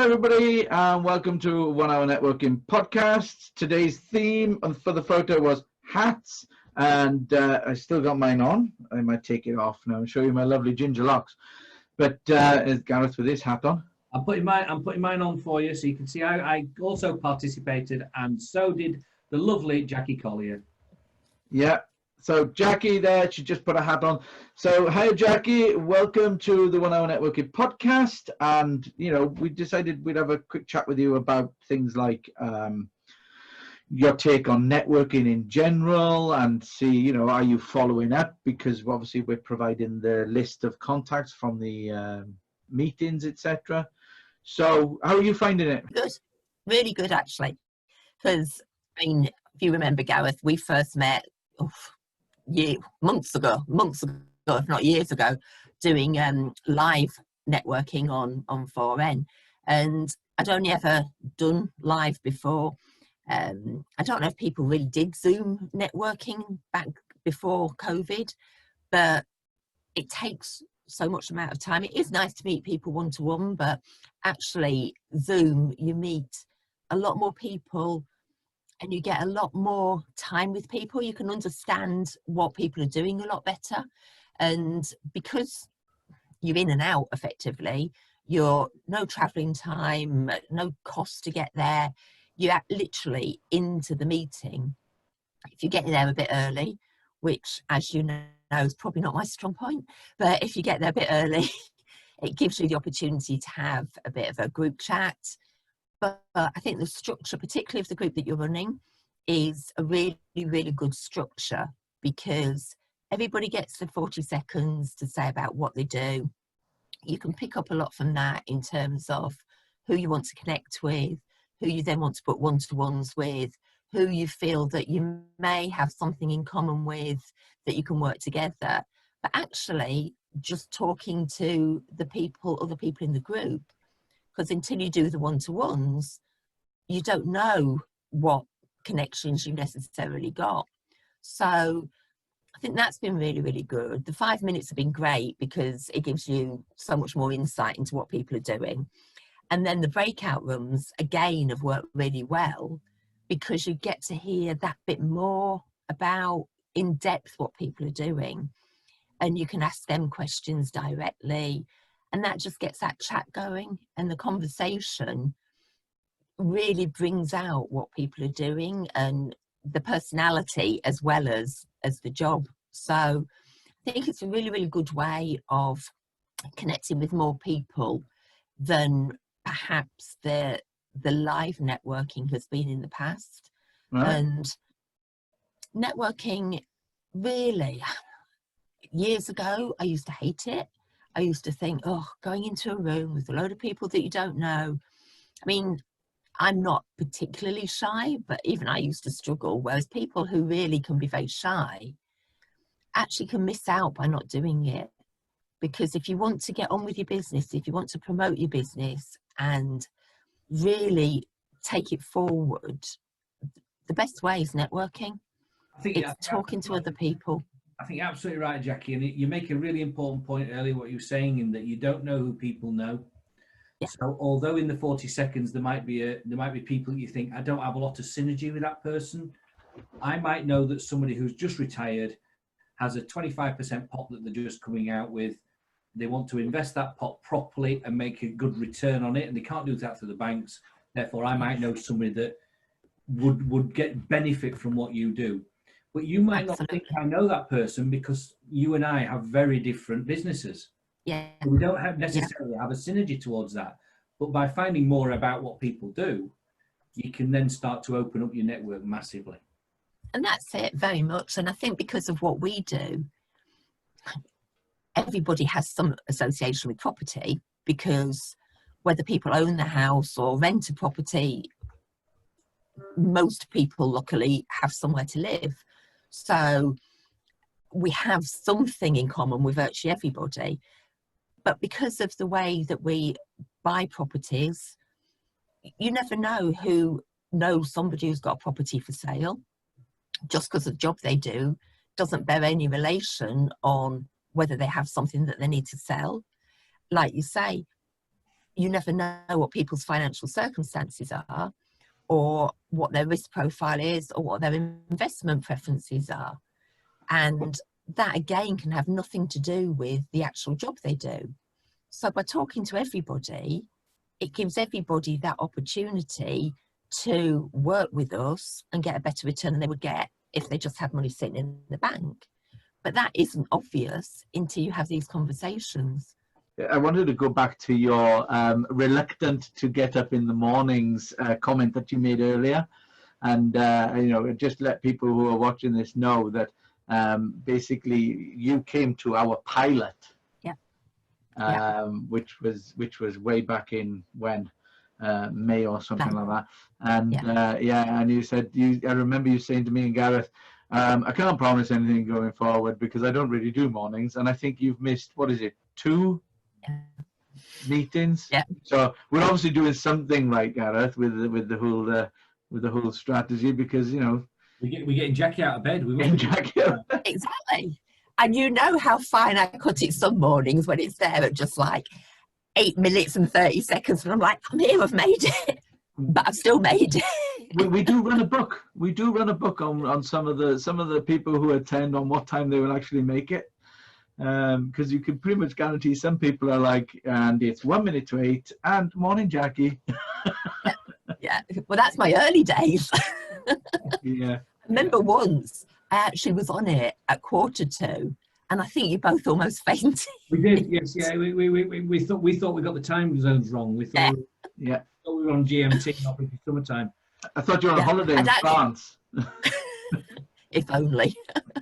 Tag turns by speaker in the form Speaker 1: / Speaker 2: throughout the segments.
Speaker 1: everybody, and welcome to 1 Hour Networking Podcast. Today's theme for the photo was hats, and I still got mine on. I might take it off now and show you my lovely ginger locks. But is Gareth with his hat on?
Speaker 2: I'm putting mine on for you so you can see I also participated, and so did the lovely Jackie Collier.
Speaker 1: Yeah. So Jackie there, she just put a hat on. So hi Jackie, welcome to the 1 Hour Networking Podcast. And we decided we'd have a quick chat with you about things like your take on networking in general, and see, are you following up? Because obviously we're providing the list of contacts from the meetings, etc. So how are you finding it?
Speaker 3: Good, really good actually. Because if you remember, Gareth, we first met months ago, if not years ago, doing live networking on 4N, and I'd only ever done live before. I don't know if people really did Zoom networking back before COVID, but it takes so much amount of time. It is nice to meet people one-to-one, but actually Zoom, you meet a lot more people and you get a lot more time with people. You can understand what people are doing a lot better. And because you're in and out effectively, you're no traveling time, no cost to get there. You're literally into the meeting. If you get there a bit early, which, as you know, is probably not my strong point, but if you get there a bit early, it gives you the opportunity to have a bit of a group chat. But I think the structure, particularly of the group that you're running, is a really, really good structure, because everybody gets the 40 seconds to say about what they do. You can pick up a lot from that in terms of who you want to connect with, who you then want to put one-to-ones with, who you feel that you may have something in common with, that you can work together. But actually, just talking to the people, other people in the group, because until you do the one-to-ones, you don't know what connections you necessarily got. So I think that's been really, really good. The 5 minutes have been great because it gives you so much more insight into what people are doing. And then the breakout rooms, again, have worked really well, because you get to hear that bit more about in depth what people are doing. And you can ask them questions directly. And that just gets that chat going, and the conversation really brings out what people are doing and the personality as well as the job. So I think it's a really, really good way of connecting with more people than perhaps the live networking has been in the past. Right. And networking, really, years ago, I used to hate it. I used to think, going into a room with a load of people that you don't know. I mean, I'm not particularly shy, but even I used to struggle, whereas people who really can be very shy actually can miss out by not doing it. Because if you want to get on with your business, if you want to promote your business and really take it forward, the best way is networking. It's talking to other people.
Speaker 2: I think you're absolutely right, Jackie, and you make a really important point earlier, what you were saying, in that you don't know who people know. Yeah. So although in the 40 seconds there might be people you think, I don't have a lot of synergy with that person, I might know that somebody who's just retired has a 25% pot that they're just coming out with. They want to invest that pot properly and make a good return on it, and they can't do that through the banks. Therefore, I might know somebody that would get benefit from what you do. But you might not think I know that person, because you and I have very different businesses.
Speaker 3: Yeah.
Speaker 2: We don't necessarily have a synergy towards that. But by finding more about what people do, you can then start to open up your network massively.
Speaker 3: And that's it, very much. And I think because of what we do, everybody has some association with property, because whether people own the house or rent a property, most people luckily have somewhere to live. So we have something in common with virtually everybody. But because of the way that we buy properties, you never know who knows somebody who's got a property for sale. Just because the job they do doesn't bear any relation on whether they have something that they need to sell. Like you say, you never know what people's financial circumstances are, or what their risk profile is, or what their investment preferences are. And that again can have nothing to do with the actual job they do. So by talking to everybody, it gives everybody that opportunity to work with us and get a better return than they would get if they just had money sitting in the bank. But that isn't obvious until you have these conversations.
Speaker 1: I wanted to go back to your reluctant to get up in the mornings comment that you made earlier, and just let people who are watching this know that basically you came to our pilot, which was way back in when May or something like that, and and you said I remember you saying to me and Gareth, I can't promise anything going forward because I don't really do mornings, and I think you've missed, what is it, 2 meetings? So we're obviously doing something right, Gareth, with the whole strategy, because
Speaker 2: we're getting Jackie out of bed.
Speaker 3: Exactly. And you know how fine I cut it some mornings when it's there at just like 8 minutes and 30 seconds, and I'm like, I'm here, I've made it, but I've still made it.
Speaker 1: we do run a book. We do run a book on some of the people who attend, on what time they will actually make it. Because you can pretty much guarantee some people are like, and it's 1 minute to 8, and morning, Jackie.
Speaker 3: Yeah. Well, that's my early days.
Speaker 1: Yeah.
Speaker 3: I remember once I actually was on it at 1:45, and I think you both almost fainted.
Speaker 2: We did, yes, yeah. We thought we got the time zones wrong. We thought we were on GMT, not British summertime.
Speaker 1: I thought you were on holiday in France.
Speaker 3: If only.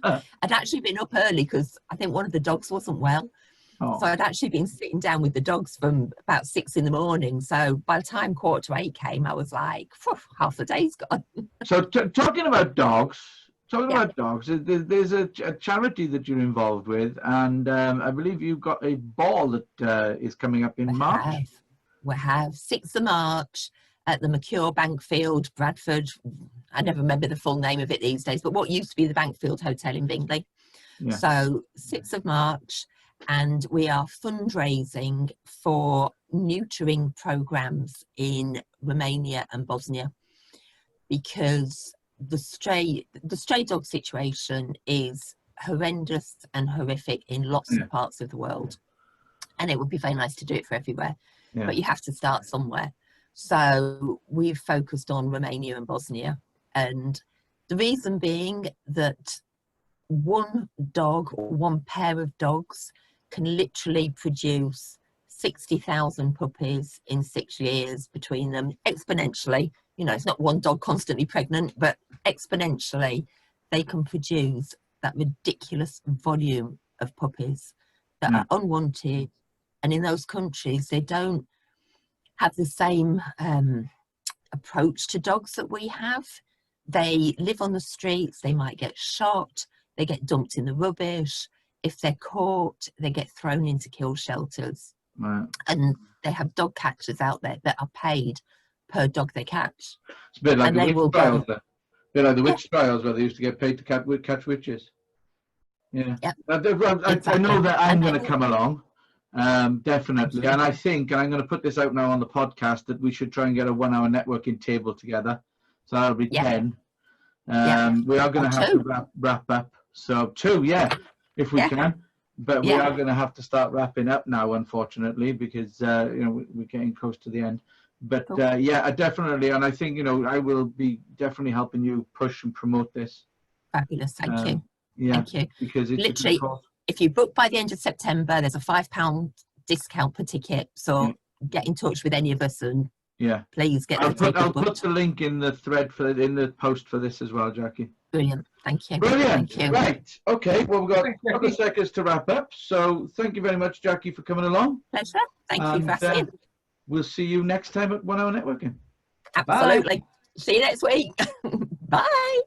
Speaker 3: I'd actually been up early because I think one of the dogs wasn't well. So I'd actually been sitting down with the dogs from about 6 in the morning. So by the time 7:45 came, I was like, half the day's gone.
Speaker 1: So talking about dogs, there's a charity that you're involved with, and I believe you've got a ball that is coming up in March.
Speaker 3: We have 6th of March at the McCure Bankfield, Bradford. I never remember the full name of it these days, but what used to be the Bankfield Hotel in Bingley. Yeah. So 6th of March, and we are fundraising for neutering programs in Romania and Bosnia, because the stray dog situation is horrendous and horrific in lots of parts of the world, and it would be very nice to do it for everywhere, but you have to start somewhere. So we've focused on Romania and Bosnia, and the reason being that one dog or one pair of dogs can literally produce 60,000 puppies in 6 years between them, exponentially. It's not one dog constantly pregnant, but exponentially they can produce that ridiculous volume of puppies that are unwanted. And in those countries, they don't have the same approach to dogs that we have. They live on the streets, they might get shot, they get dumped in the rubbish. If they're caught, they get thrown into kill shelters. Right. And they have dog catchers out there that are paid per dog they catch.
Speaker 1: It's a bit like the witch trials, a bit like the witch trials where they used to get paid to catch witches. Yeah. Yep. I know that I'm going to come along. Definitely. And I think, and I'm going to put this out now on the podcast, that we should try and get a 1 hour networking table together. So that'll be 10. We are going to have to wrap up. So 2, if we can. But we are going to have to start wrapping up now, unfortunately, because we're getting close to the end. But I definitely, and I think I will be definitely helping you push and promote this.
Speaker 3: Fabulous, thank you.
Speaker 1: Yeah,
Speaker 3: thank you.
Speaker 1: Because it's
Speaker 3: literally, if you book by the end of September, there's a £5 discount per ticket. So get in touch with any of us and please get. I'll
Speaker 1: put the link in the thread in the post for this as well, Jackie.
Speaker 3: Brilliant, thank you.
Speaker 1: Brilliant.
Speaker 3: Thank you.
Speaker 1: Right, okay. Well, we've got a couple of seconds to wrap up. So thank you very much, Jackie, for coming along.
Speaker 3: Pleasure. Thank you for asking.
Speaker 1: We'll see you next time at 1 Hour Networking.
Speaker 3: Absolutely. Bye. See you next week. Bye.